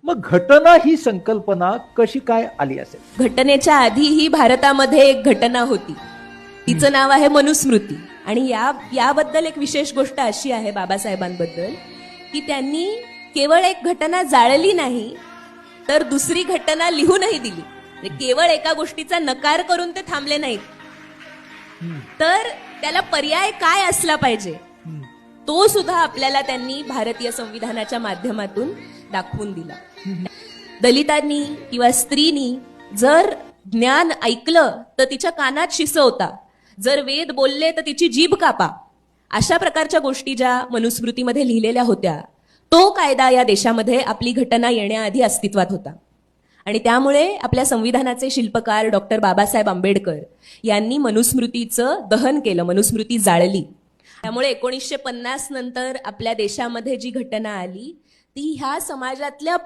मग घटना ही संकल्पना कशी काय आली असेल? घटनेच्या आधीही भारतामध्ये एक घटना होती, तिचं नाव आहे मनुस्मृती. आणि याबद्दल एक विशेष गोष्ट अशी आहे बाबासाहेबांबद्दल, की त्यांनी केवळ एक घटना जाळली नाही तर दुसरी घटना लिहूनही दिली. म्हणजे केवळ एका गोष्टीचा नकार करून ते थांबले नाहीत, तर त्याला पर्याय काय असला पाहिजे तो सुद्धा आपल्याला त्यांनी भारतीय संविधानाच्या माध्यमातून दाखवून दिला. दलितांनी किंवा स्त्रीनी जर ज्ञान ऐकलं तर तिच्या कानात शिस होता, जर वेद बोलले तर तिची जीभ कापा, अशा प्रकारच्या गोष्टी ज्या मनुस्मृतीमध्ये लिहिलेल्या होत्या, तो कायदा या देशामध्ये आपली घटना येण्याआधी अस्तित्वात होता. आणि त्यामुळे आपल्या संविधानाचे शिल्पकार डॉक्टर बाबासाहेब आंबेडकर यांनी मनुस्मृतीचं दहन केलं, मनुस्मृती जाळली. त्यामुळे 1950 नंतर आपल्या देशामध्ये जी घटना आली ती ह्या समाजातल्या